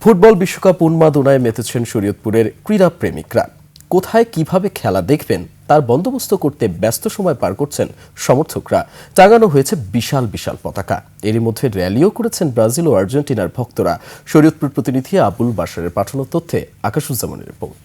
Football বিশ্বকাপ উন্মাদনায় মেতেছেন শরীয়তপুরের ক্রীড়া প্রেমিকরা। কোথায় কিভাবে খেলা দেখবেন তার বন্দোবস্ত করতে ব্যস্ত সময় পার করছেন সমর্থকরা। টাঙানো হয়েছে বিশাল বিশাল পতাকা। এরই মধ্যে র্যালিও করেছেন ব্রাজিল ও আর্জেন্টিনার ভক্তরা। শরীয়তপুর প্রতিনিধি আবুল বাশারের পাঠানো তথ্যে আকাশুজ্জামানের রিপোর্ট।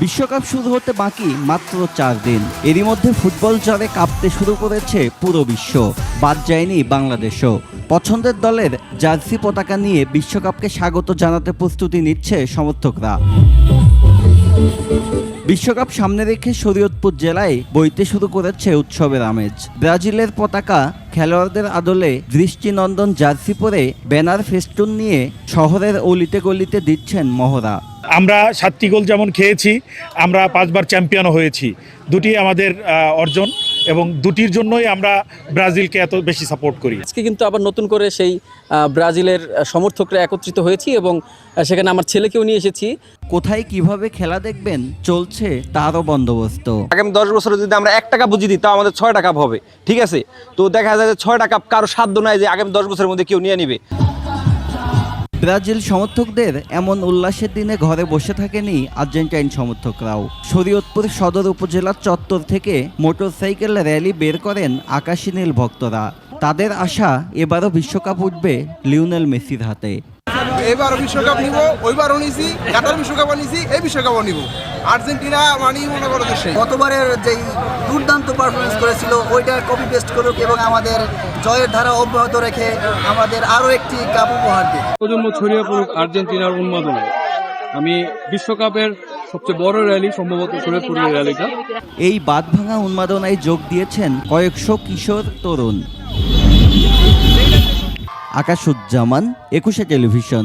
বিশ্বকাপ শুরু হতে বাকি মাত্র 4 দিন। এরই মধ্যে ফুটবল জ্বরে কাঁপতে শুরু করেছে পুরো বিশ্ব, বাদ যায়নি বাংলাদেশও। পছন্দের দলের জার্সি পতাকা নিয়ে বিশ্বকাপকে স্বাগত জানাতে প্রস্তুতি নিচ্ছে সমর্থকরা। বিশ্বকাপ সামনে রেখে শরীয়তপুর জেলায় বইতে শুরু করেছে উৎসবের আমেজ। ব্রাজিলের পতাকা, খেলোয়াড়দের আদলে দৃষ্টিনন্দন জার্সি পরে ব্যানার ফেস্টুন নিয়ে শহরের অলিতে গলিতে দিচ্ছেন মহড়া। আমরা 7টি গোল যেমন খেয়েছি, আমরা 5 বার চ্যাম্পিয়নও হয়েছি। দুটি আমাদের অর্জন এবং দুটির জন্যই আমরা ব্রাজিলকে এত বেশি সাপোর্ট করি। আজকে কিন্তু আবার নতুন করে সেই ব্রাজিলের সমর্থকরা একত্রিত হয়েছি এবং সেখানে আমার ছেলেকেও নিয়ে এসেছি। কোথায় কিভাবে খেলা দেখবেন চলছে তারও বন্দোবস্ত। আগামী 10 বছরে যদি আমরা 1 টাকা বুঝিয়ে দিই তাও আমাদের 6 টাকা হবে, ঠিক আছে? তো দেখা যায় যে 6 টাকা কারো সাধ্য নাই যে আগামী 10 বছরের মধ্যে কেউ নিয়ে নিবে। ব্রাজিল সমর্থকদের এমন উল্লাসের দিনে ঘরে বসে থাকেনি আর্জেন্টাইন সমর্থকরাও। শরীয়তপুর সদর উপজেলার চত্বর থেকে মোটরসাইকেল র্যালি বের করেন আকাশী নীল ভক্তরা। তাদের আশা এবারও বিশ্বকাপ উঠবে লিওনেল মেসির হাতে। এবারও বিশ্বকাপ নিব, ওইবারও নিছি, কাতার বিশ্বকাপও নিছি, এই বিশ্বকাপও নিব। আর্জেন্টিনা মানেই মনে করো দেশে গতবারের যেই দুর্দান্ত পারফরমেন্স করেছিল ওইটার কপি পেস্ট করুক এবং আমাদের জয়ের ধারা অব্যাহত রেখে আমাদের আরও একটি কাপ উপহার দিক। প্রজন্ম ছড়িয়ে পড়ুক আর্জেন্টিনার উন্মাদনায়। আমি বিশ্বকাপের সবচেয়ে বড় র্যালি সম্ভবত শরীয়তপুরের র্যালিটা। এই বাঁধভাঙা উন্মাদনায় যোগ দিয়েছেন কয়েকশো কিশোর তরুণ। আকাশুজ্জামান, 21 টেলিভিশন।